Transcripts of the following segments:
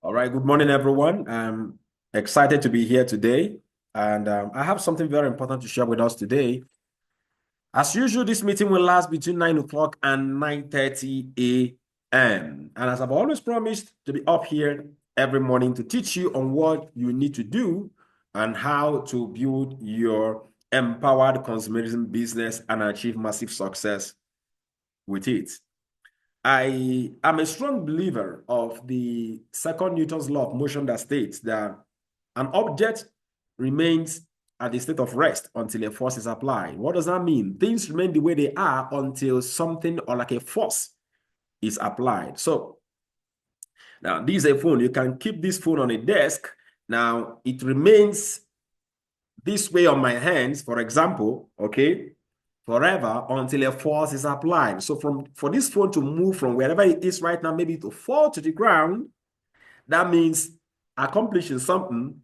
All right, good morning, everyone. I'm excited to be here today, and I have something very important to share with us today. As usual, this meeting will last between 9 o'clock and 9:30 a.m. And as I've always promised to be up here every morning to teach you on what you need to do and how to build your empowered consumerism business and achieve massive success with it. I am a strong believer of the second Newton's law of motion that states that an object remains at the state of rest until a force is applied. What does that mean? Things remain the way they are until something or like a force is applied. So now this is a phone. You can keep this phone on a desk. Now it remains this way on my hands, for example, okay, forever until a force is applied. So for this phone to move from wherever it is right now, maybe to fall to the ground, that means accomplishing something.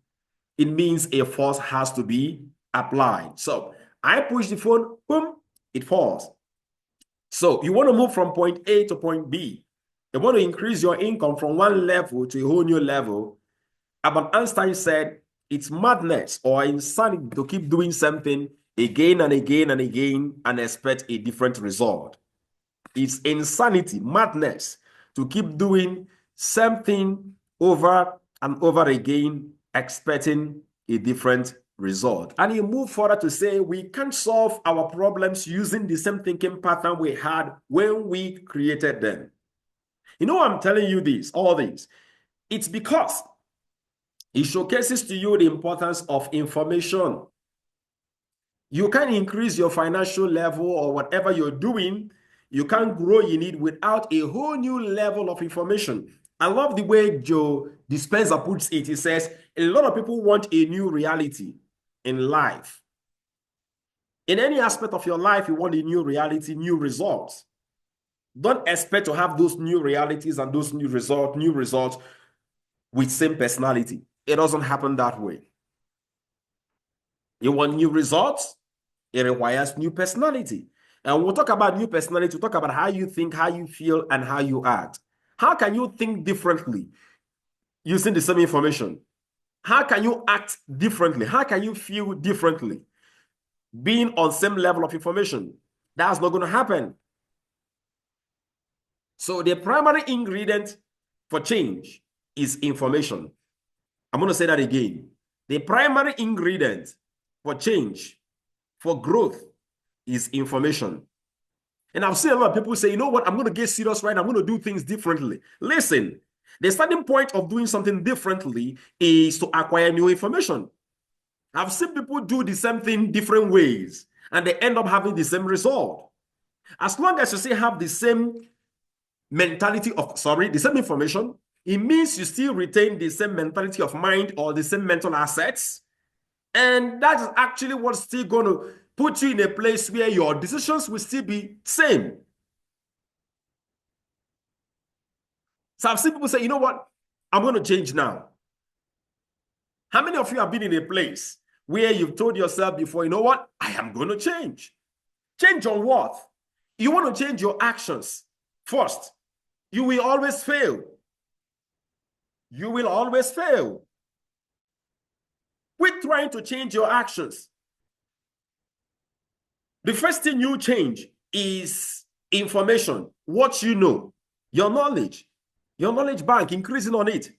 It means a force has to be applied. So I push the phone, boom, it falls. So you want to move from point A to point B. You want to increase your income from one level to a whole new level. Albert Einstein said, it's madness or insanity to keep doing something again and again and again and expect a different result. It's insanity, madness to keep doing something over and over again, expecting a different result. And he moved further to say we can't solve our problems using the same thinking pattern we had when we created them. You know, I'm telling you this, all this. It's because it showcases to you the importance of information. You can increase your financial level or whatever you're doing. You can't grow in it without a whole new level of information. I love the way Joe Dispenza puts it. He says, a lot of people want a new reality in life. In any aspect of your life, you want a new reality, new results. Don't expect to have those new realities and those new results with same personality. It doesn't happen that way. You want new results? It requires new personality. And we'll talk about new personality. We'll talk about how you think, how you feel, and how you act. How can you think differently using the same information? How can you act differently? How can you feel differently being on same level of information? That's not going to happen. So the primary ingredient for change is information. I'm going to say that again. The primary ingredient for change, for growth, is information. And I've seen a lot of people say, you know what, I'm going to get serious right now. I'm going to do things differently. Listen, the starting point of doing something differently is to acquire new information. I've seen people do the same thing different ways, and they end up having the same result. As long as you still have the same mentality of, the same information, it means you still retain the same mentality of mind or the same mental assets. And that is actually what's still going to put you in a place where your decisions will still be same. So I've seen people say, you know what? I'm going to change now. How many of you have been in a place where you've told yourself before, you know what? I am going to change. Change on what? You want to change your actions first. You will always fail. You will always fail. Quit trying to change your actions. The first thing you change is information, what you know, your knowledge bank, increasing on it.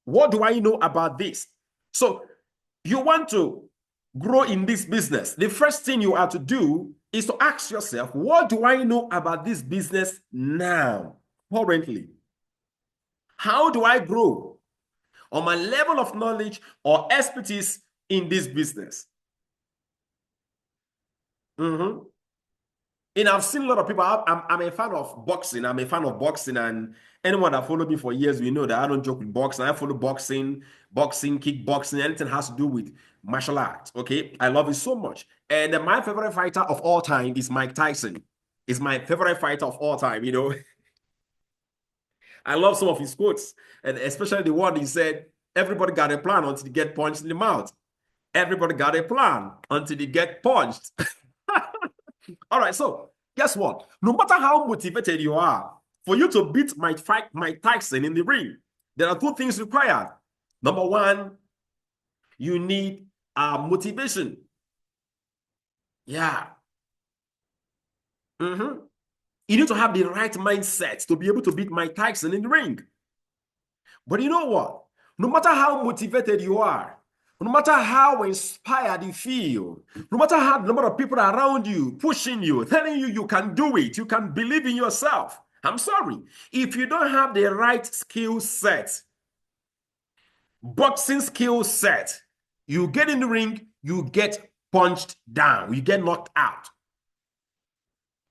What do I know about this? So you want to grow in this business. The first thing you have to do is to ask yourself, what do I know about this business now, currently? How do I grow on my level of knowledge or expertise in this business? And I've seen a lot of people. I'm a fan of boxing. I'm a fan of boxing, and anyone that followed me for years, we know that I don't joke with boxing. I follow boxing, kickboxing, anything has to do with martial arts. Okay, I love it so much. And my favorite fighter of all time is Mike Tyson. Is my favorite fighter of all time. You know, I love some of his quotes, and especially the one he said, "Everybody got a plan until they get punched in the mouth. Everybody got a plan until they get punched." All right, so guess what? No matter how motivated you are, for you to beat Mike Tyson in the ring, There are two things required. Number one, you need motivation. Yeah. You need to have the right mindset to be able to beat Mike Tyson in the ring. But you know what? No matter how motivated you are, no matter how inspired you feel, no matter how the number of people around you pushing you, telling you you can do it, you can believe in yourself. I'm sorry. If you don't have the right skill set, boxing skill set, you get in the ring, you get punched down, you get knocked out.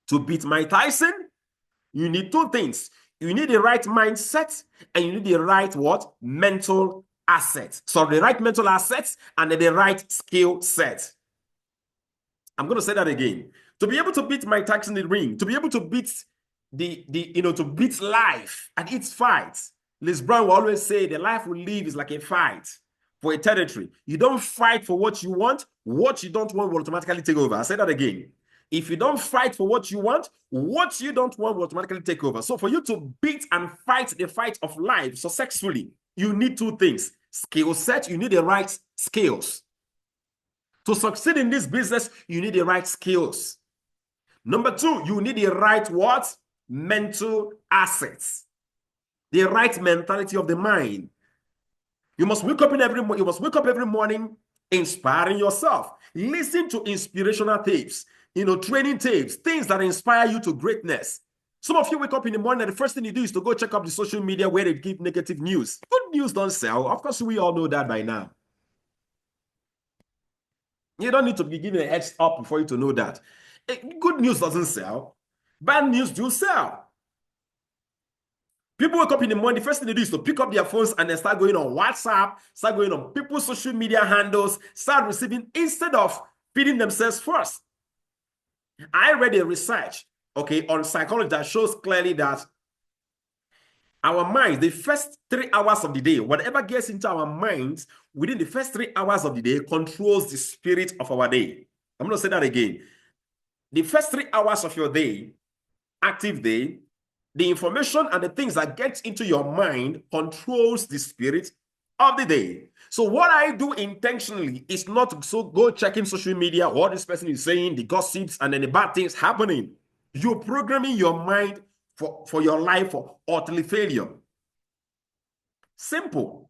To beat Mike Tyson, you need two things. You need the right mindset and you need the right what? Mental assets. So the right mental assets and the right skill set. I'm going to say that again. To be able to beat Mike Tyson in the ring, to be able to beat to beat life and its fights. Liz Brown will always say the life we live is like a fight for a territory. You don't fight for what you want don't want will automatically take over. I say that again. If you don't fight for what you don't want will automatically take over. So for you to beat and fight the fight of life successfully, you need two things. Skill set, you need the right skills. To succeed in this business, you need the right skills. Number two, you need the right what? Mental assets. The right mentality of the mind. You must wake up every morning inspiring yourself. Listen to inspirational tapes, training tapes, things that inspire you to greatness. Some of you wake up in the morning and the first thing you do is to go check up the social media where they give negative news. Good news don't sell. Of course, we all know that by now. You don't need to be given a heads up before you to know that. Good news doesn't sell. Bad news do sell. People wake up in the morning, the first thing they do is to pick up their phones and then start going on WhatsApp, start going on people's social media handles, start receiving instead of feeding themselves first. I read a research, on psychology that shows clearly that our minds, the first 3 hours of the day, whatever gets into our minds within the first 3 hours of the day controls the spirit of our day. I'm going to say that again. The first 3 hours of your day, active day, the information and the things that get into your mind controls the spirit of the day. So what I do intentionally is not to go checking social media, what this person is saying, the gossips, and then the bad things happening. You're programming your mind for your life for utterly failure. Simple.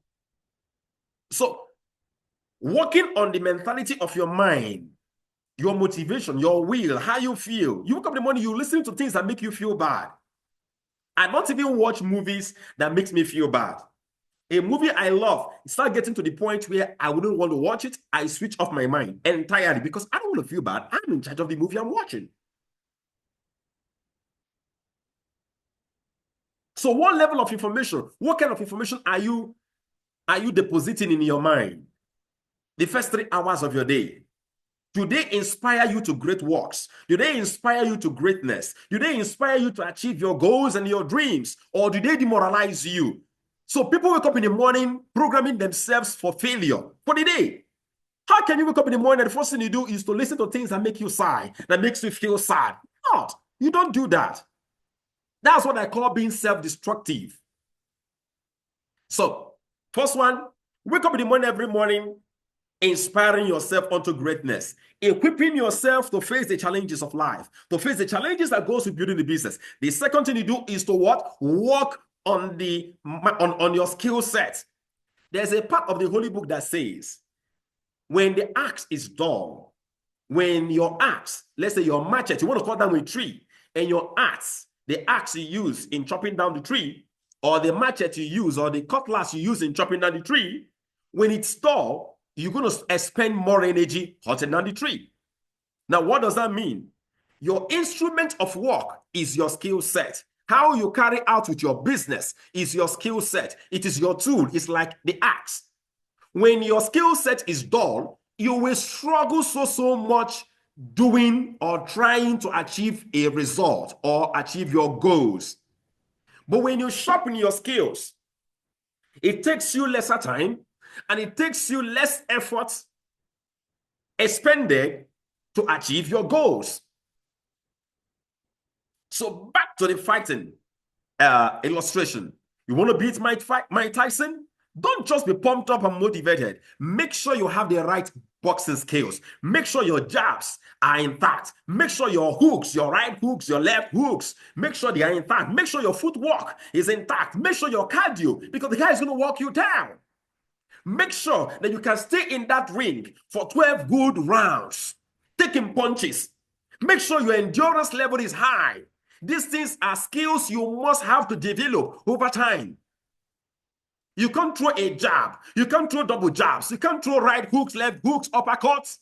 So working on the mentality of your mind, your motivation, your will, how you feel. You wake up in the morning, you listen to things that make you feel bad. I don't even watch movies that makes me feel bad. A movie I love, start getting to the point where I wouldn't want to watch it. I switch off my mind entirely because I don't want to feel bad. I'm in charge of the movie I'm watching. So what level of information, what kind of information are you depositing in your mind? The first 3 hours of your day. Do they inspire you to great works? Do they inspire you to greatness? Do they inspire you to achieve your goals and your dreams? Or do they demoralize you? So people wake up in the morning programming themselves for failure for the day. How can you wake up in the morning and the first thing you do is to listen to things that make you sigh, that makes you feel sad? Not. You don't do that. That's what I call being self-destructive. So, first one, wake up in the morning every morning, inspiring yourself onto greatness, equipping yourself to face the challenges of life, to face the challenges that goes with building the business. The second thing you do is to what? Work on your skill set. There's a part of the Holy Book that says, when the axe is dull, when your axe, let's say your machete, you want to cut down a tree, and your axe, the axe you use in chopping down the tree, or the machete you use, or the cutlass you use in chopping down the tree, when it's dull, you're going to expend more energy cutting down the tree. Now, what does that mean? Your instrument of work is your skill set. How you carry out with your business is your skill set. It is your tool. It's like the axe. When your skill set is dull, you will struggle so much doing or trying to achieve a result or achieve your goals. But when you sharpen your skills, it takes you lesser time and it takes you less effort expended to achieve your goals. So back to the fighting illustration. You want to beat Mike Tyson? Don't just be pumped up and motivated. Make sure you have the right boxing skills. Make sure your jabs are intact. Make sure your hooks, your right hooks, your left hooks, make sure they are intact. Make sure your footwork is intact. Make sure your cardio, because the guy is going to walk you down. Make sure that you can stay in that ring for 12 good rounds, taking punches. Make sure your endurance level is high. These things are skills you must have to develop over time. You can't throw a jab. You can't throw double jabs. You can't throw right hooks, left hooks, uppercuts.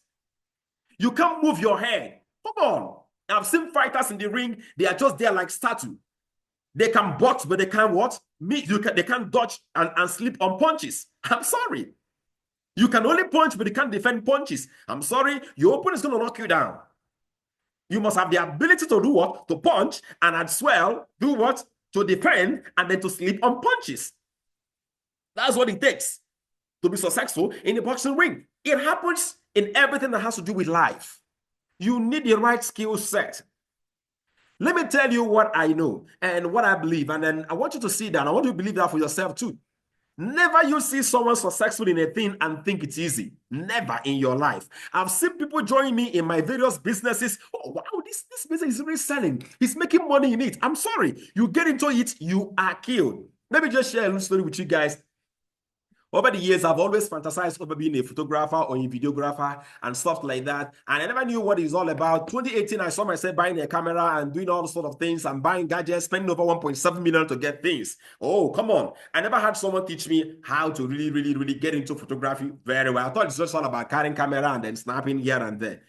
You can't move your head. Come on. I've seen fighters in the ring. They are just there like statue. They can box, but they can't what? They can't dodge and slip on punches. I'm sorry. You can only punch, but you can't defend punches. I'm sorry. Your opponent is going to knock you down. You must have the ability to do what? To punch, and as well, do what? To defend, and then to slip on punches. That's what it takes to be successful in the boxing ring. It happens in everything that has to do with life. You need the right skill set. Let me tell you what I know and what I believe, and then I want you to see that. I want you to believe that for yourself too. Never you see someone successful in a thing and think it's easy. Never in your life. I've seen people join me in my various businesses. Oh, wow, this business is really selling. He's making money in it. I'm sorry. You get into it, you are killed. Let me just share a little story with you guys. Over the years, I've always fantasized over being a photographer or a videographer and stuff like that. And I never knew what it's all about. 2018, I saw myself buying a camera and doing all sort of things and buying gadgets, spending over 1.7 million to get things. Oh, come on. I never had someone teach me how to really get into photography very well. I thought it's just all about carrying camera and then snapping here and there.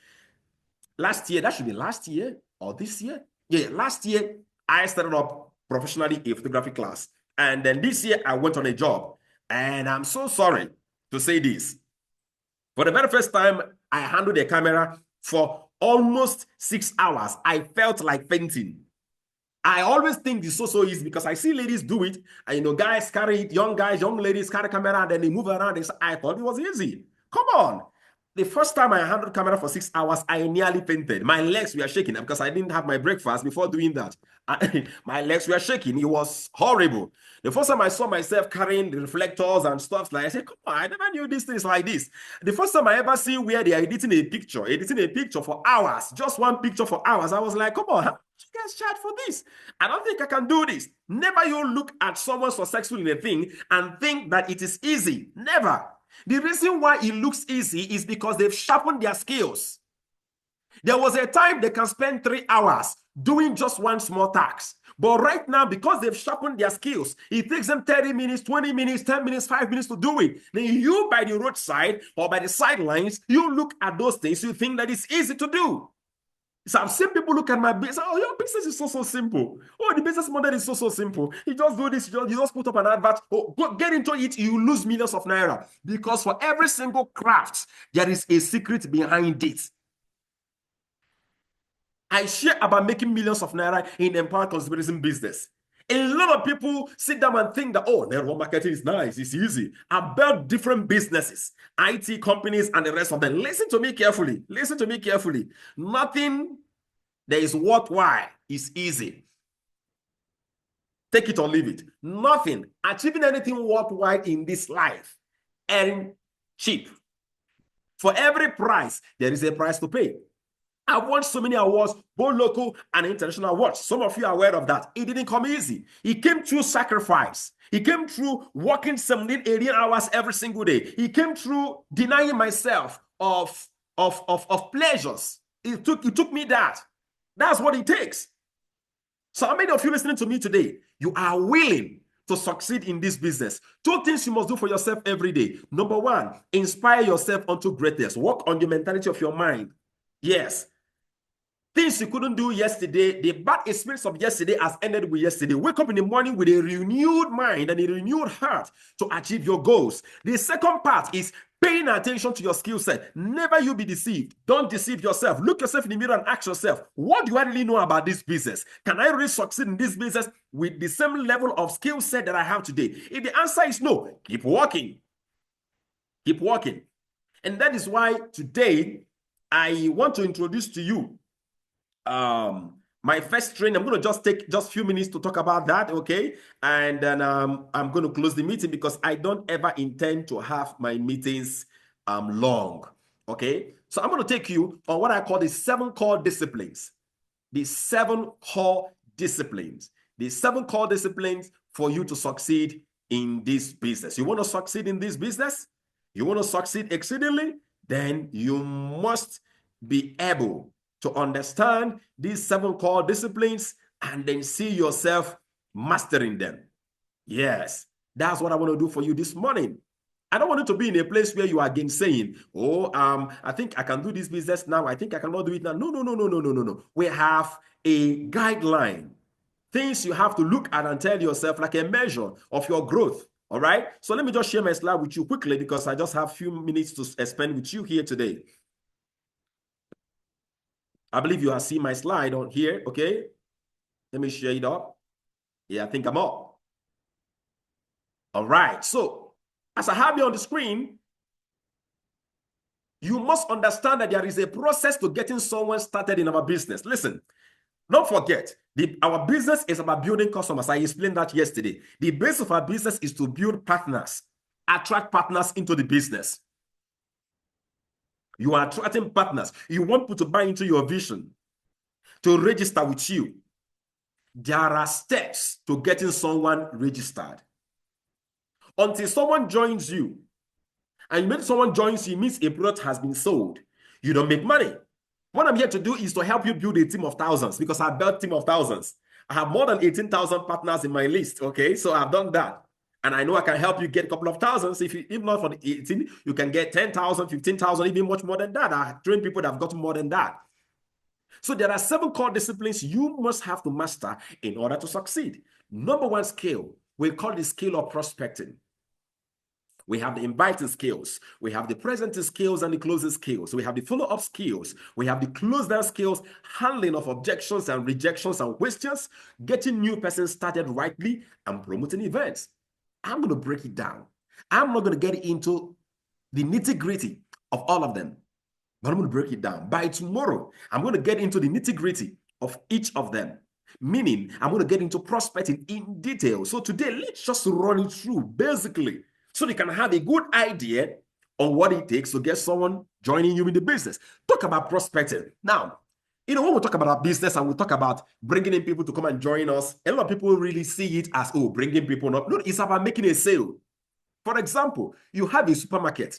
Last year, that should be last year or this year. Yeah, last year, I started up professionally a photography class. And then this year, I went on a job. And I'm so sorry to say this. For the very first time, I handled a camera for almost 6 hours. I felt like fainting. I always think it's so easy because I see ladies do it. And guys carry it, young guys, young ladies carry camera and then they move around. I thought it was easy. Come on. The first time I handled camera for 6 hours, I nearly fainted. My legs were shaking because I didn't have my breakfast before doing that. My legs were shaking. It was horrible. The first time I saw myself carrying the reflectors and stuff, like I said, come on, I never knew these things like this. The first time I ever see where they are editing a picture for hours, just one picture for hours, I was like, come on, how much you guys charge for this? I don't think I can do this. Never you look at someone successful in a thing and think that it is easy. Never. The reason why it looks easy is because they've sharpened their skills. There was a time they can spend 3 hours doing just one small task. But right now, because they've sharpened their skills, it takes them 30 minutes, 20 minutes, 10 minutes, 5 minutes to do it. Then you, by the roadside or by the sidelines, you look at those things, you think that it's easy to do. So I've seen people look at my business. Oh, your business is so simple. Oh, the business model is so simple. You just do this. You just put up an advert. Oh, go get into it. You lose millions of naira because for every single craft, there is a secret behind it. I share about making millions of naira in empowered consumerism business. A lot of people sit down and think that, oh, network marketing is nice, it's easy. I built different businesses, IT companies, and the rest of them. Listen to me carefully. Listen to me carefully. Nothing that is worthwhile is easy. Take it or leave it. Nothing. Achieving anything worthwhile in this life ain't cheap. For every price, there is a price to pay. I've won so many awards, both local and international awards. Some of you are aware of that. It didn't come easy. It came through sacrifice. It came through working 17, 18 hours every single day. It came through denying myself of pleasures. It took me that. That's what it takes. So how many of you listening to me today, you are willing to succeed in this business? 2 things you must do for yourself every day. Number 1, inspire yourself unto greatness. Work on the mentality of your mind. Yes. Things you couldn't do yesterday, the bad experience of yesterday has ended with yesterday. Wake up in the morning with a renewed mind and a renewed heart to achieve your goals. The second part is paying attention to your skill set. Never you be deceived. Don't deceive yourself. Look yourself in the mirror and ask yourself, what do I really know about this business? Can I really succeed in this business with the same level of skill set that I have today? If the answer is no, keep working. Keep working. And that is why today I want to introduce to you My first training, I'm going to just take just a few minutes to talk about that, okay? And then I'm going to close the meeting because I don't ever intend to have my meetings long, okay? So I'm going to take you on what I call the 7 core disciplines. The 7 core disciplines. The 7 core disciplines for you to succeed in this business. You want to succeed in this business? You want to succeed exceedingly? Then you must be able to understand these 7 core disciplines and then see yourself mastering them. Yes, that's what I want to do for you this morning. I don't want you to be in a place where you are again saying, oh, I think I can do this business now. I think I cannot do it now. No, no, no, no, no, no, no, no. We have a guideline, things you have to look at and tell yourself like a measure of your growth. All right. So let me just share my slide with you quickly because I just have a few minutes to spend with you here today. I believe you have seen my slide on here. Okay. Let me share it up. Yeah, I think I'm up. All right. So as I have you on the screen, you must understand that there is a process to getting someone started in our business. Listen, don't forget, our business is about building customers. I explained that yesterday. The base of our business is to build partners, attract partners into the business. You are attracting partners. You want people to buy into your vision, to register with you. There are steps to getting someone registered. Until someone joins you, and when someone joins you, it means a product has been sold. You don't make money. What I'm here to do is to help you build a team of thousands because I've built a team of thousands. I have more than 18,000 partners in my list, okay? So I've done that. And I know I can help you get a couple of thousands. If not for the 18, you can get 10,000, 15,000, even much more than that. I train people that have gotten more than that. So there are 7 core disciplines you must have to master in order to succeed. Number 1 skill, we call the skill of prospecting. We have the inviting skills. We have the presenting skills and the closing skills. We have the follow-up skills. We have the close-down skills, handling of objections and rejections and questions, getting new persons started rightly, and promoting events. I'm going to break it down. I'm not going to get into the nitty-gritty of all of them, but I'm going to break it down. By tomorrow, I'm going to get into the nitty-gritty of each of them. Meaning, I'm going to get into prospecting in detail. So today, let's just run it through, basically, so you can have a good idea on what it takes to get someone joining you in the business. Talk about prospecting. Now, when we talk about our business and we talk about bringing in people to come and join us, a lot of people really see it as, oh, bringing people up. No, it's about making a sale. For example, you have a supermarket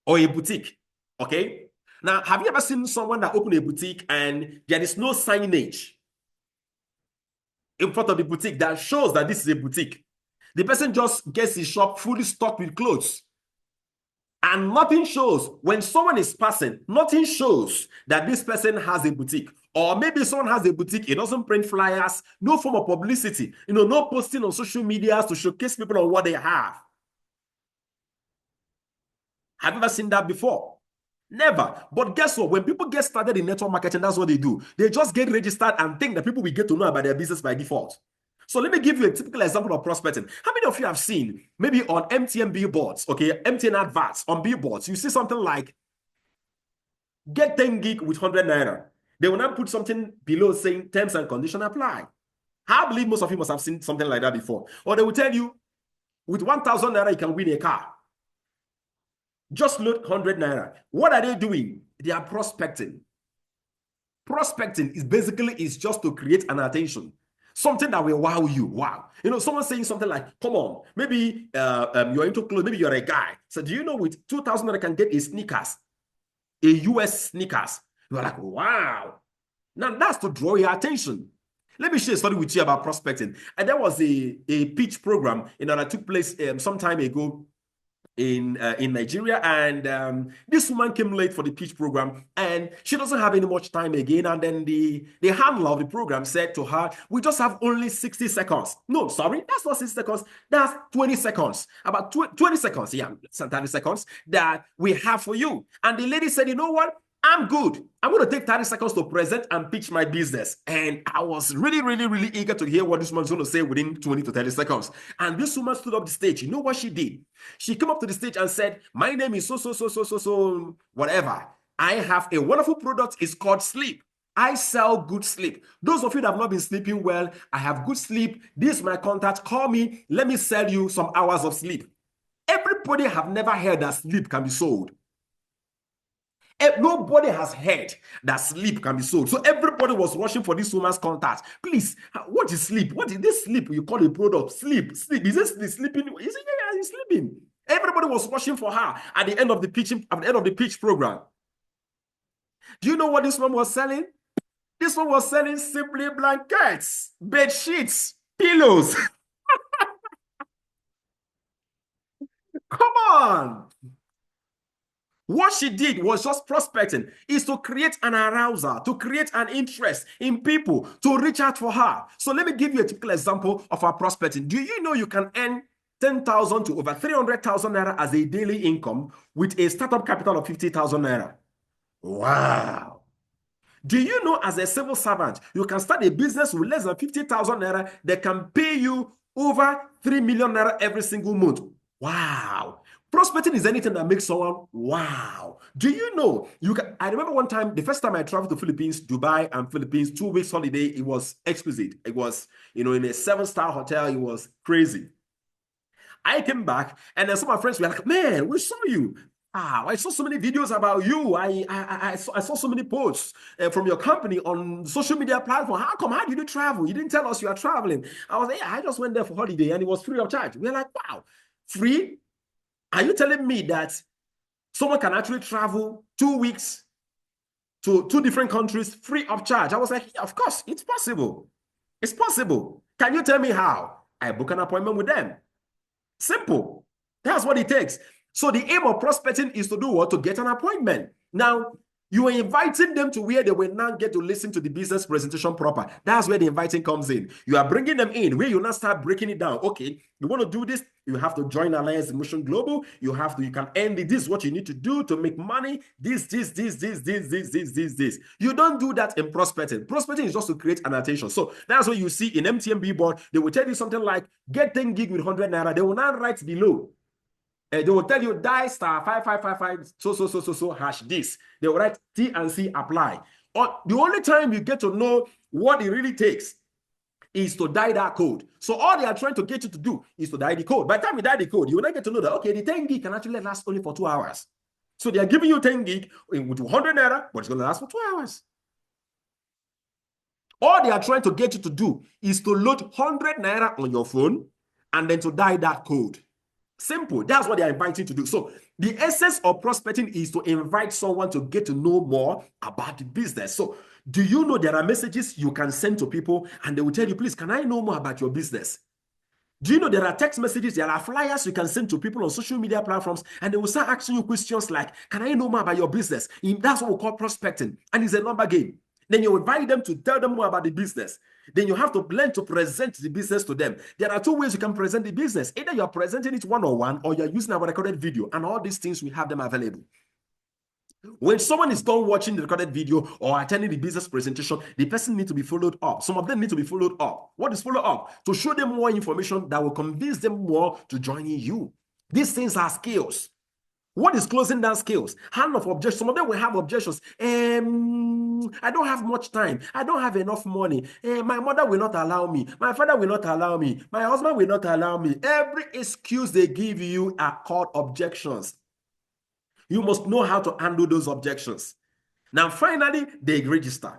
or a boutique, okay? Now, have you ever seen someone that opened a boutique and there is no signage in front of the boutique that shows that this is a boutique? The person just gets his shop fully stocked with clothes. And nothing shows, when someone is passing, nothing shows that this person has a boutique. Or maybe someone has a boutique, it doesn't print flyers, no form of publicity, no posting on social media to showcase people on what they have. Have you ever seen that before? Never. But guess what? When people get started in network marketing, that's what they do. They just get registered and think that people will get to know about their business by default. So let me give you a typical example of prospecting. How many of you have seen, maybe on MTN billboards, okay, MTN adverts on billboards, you see something like, get 10 gig with 100 naira. They will not put something below saying terms and conditions apply. I believe most of you must have seen something like that before. Or they will tell you, with 1,000 naira, you can win a car. Just load 100 naira. What are they doing? They are prospecting. Prospecting is basically just to create an attention. Something that will wow you. Wow. Someone saying something like, come on, maybe you're into clothes, maybe you're a guy. So do you know with 2,000 I can get a sneakers, a US sneakers? You're like, wow. Now that's to draw your attention. Let me share a story with you about prospecting. And there was a pitch program that took place some time ago in Nigeria, and this woman came late for the pitch program, and she doesn't have any much time again. And then the handler of the program said to her, we just have only 60 seconds. No, sorry, that's not 60 seconds. That's 20 seconds. About 20 seconds, yeah, 30 seconds that we have for you. And the lady said, you know what? I'm good. I'm going to take 30 seconds to present and pitch my business. And I was really, really, really eager to hear what this woman's going to say within 20 to 30 seconds. And this woman stood up the stage. You know what she did? She came up to the stage and said, my name is so, whatever. I have a wonderful product. It's called sleep. I sell good sleep. Those of you that have not been sleeping well, I have good sleep. This is my contact. Call me. Let me sell you some hours of sleep. Everybody have never heard that sleep can be sold. Nobody has heard that sleep can be sold. So everybody was rushing for this woman's contact. Please, what is sleep? What is this sleep you call a product? Sleep. Is this the sleeping? Is it? Yeah, he's sleeping. Everybody was rushing for her at the end of the pitch program. Do you know what this one was selling? This one was selling simply blankets, bed sheets, pillows. Come on. What she did was just prospecting, is to create an arousal, to create an interest in people, to reach out for her. So let me give you a typical example of our prospecting. Do you know you can earn 10,000 to over 300,000 naira as a daily income with a startup capital of 50,000 naira? Wow. Do you know as a civil servant, you can start a business with less than 50,000 naira that can pay you over 3 million naira every single month? Wow. Prospecting is anything that makes someone wow. Do you know you can? I remember one time, the first time I traveled to Philippines, Dubai and Philippines, 2 weeks holiday, it was exquisite. It was, in a 7-star hotel. It was crazy. I came back and then some of my friends were like, man, we saw you. I saw so many videos about you. I saw so many posts from your company on social media platform. How come? How did you travel? You didn't tell us you are traveling. I was like, yeah, I just went there for holiday and it was free of charge. We're like, wow, free? Are you telling me that someone can actually travel 2 weeks to 2 different countries free of charge? I was like, yeah, of course, it's possible. It's possible. Can you tell me how? I book an appointment with them. Simple. That's what it takes. So the aim of prospecting is to do what? To get an appointment. Now, you are inviting them to where they will now get to listen to the business presentation proper. That's where the inviting comes in. You are bringing them in, where you now start breaking it down. Okay, you want to do this, you have to join Alliance Emotion Global. You can end it. This is what you need to do to make money. This. You don't do that in prospecting. Prospecting is just to create an attention. So that's what you see in MTMB board. They will tell you something like, get 10 gig with 100 naira. They will not write below. They will tell you die star 5555 so hash this. They will write T and C apply. Or the only time you get to know what it really takes is to die that code. So all they are trying to get you to do is to die the code. By the time you die the code, you will not get to know that, okay, the 10 gig can actually last only for 2 hours. So they are giving you 10 gig with 100 naira, but it's going to last for 2 hours. All they are trying to get you to do is to load 100 naira on your phone and then to die that code. Simple. That's what they are inviting you to do. So the essence of prospecting is to invite someone to get to know more about the business. So do you know there are messages you can send to people and they will tell you, please, can I know more about your business? Do you know there are text messages, there are flyers you can send to people on social media platforms and they will start asking you questions like, can I know more about your business? That's what we call prospecting. And it's a number game. Then you invite them to tell them more about the business. Then you have to learn to present the business to them. There are 2 ways you can present the business. Either you're presenting it one-on-one or you're using our recorded video, and all these things, we have them available. When someone is done watching the recorded video or attending the business presentation, the person needs to be followed up. Some of them need to be followed up. What is follow up? To show them more information that will convince them more to joining you. These things are skills. What is closing down skills? Hand of objections. Some of them will have objections. I don't have much time. I don't have enough money. My mother will not allow me. My father will not allow me. My husband will not allow me. Every excuse they give you are called objections. You must know how to handle those objections. Now, finally, they register.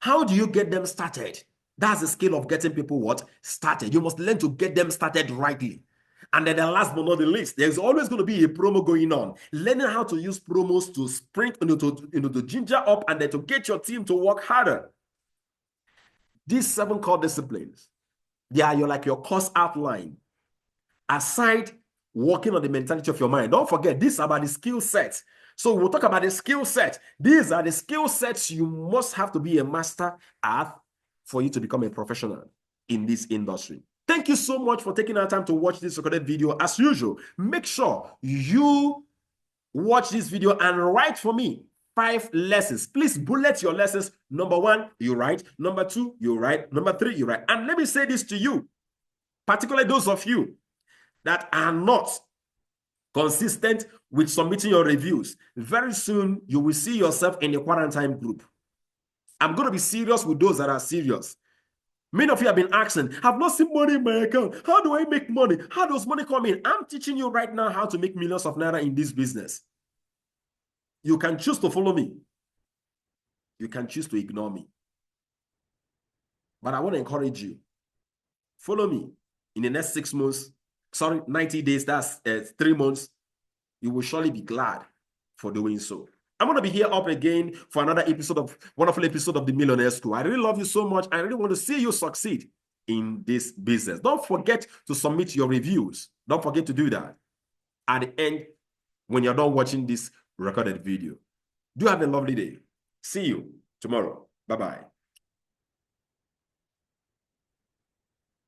How do you get them started? That's the skill of getting people what? Started. You must learn to get them started rightly. And then the last but not the least, there's always going to be a promo going on. Learning how to use promos to spring, to ginger up and then to get your team to work harder. These 7 core disciplines, they are your course outline. Aside working on the mentality of your mind, don't forget, this is about the skill set. So we'll talk about the skill set. These are the skill sets you must have to be a master at for you to become a professional in this industry. Thank you so much for taking our time to watch this recorded video. As usual, make sure you watch this video and write for me 5 lessons. Please bullet your lessons. Number 1, you write. Number 2, you write. Number 3, you write. And let me say this to you, particularly those of you that are not consistent with submitting your reviews. Very soon, you will see yourself in a quarantine group. I'm going to be serious with those that are serious. Many of you have been asking, I've not seen money in my account. How do I make money? How does money come in? I'm teaching you right now how to make millions of naira in this business. You can choose to follow me. You can choose to ignore me. But I want to encourage you. Follow me in the next 6 months. Sorry, 90 days. That's 3 months. You will surely be glad for doing so. I'm going to be here up again for another wonderful episode of the Millionaire School. I really love you so much. I really want to see you succeed in this business. Don't forget to submit your reviews. Don't forget to do that at the end when you're done watching this recorded video. Do have a lovely day. See you tomorrow. Bye-bye.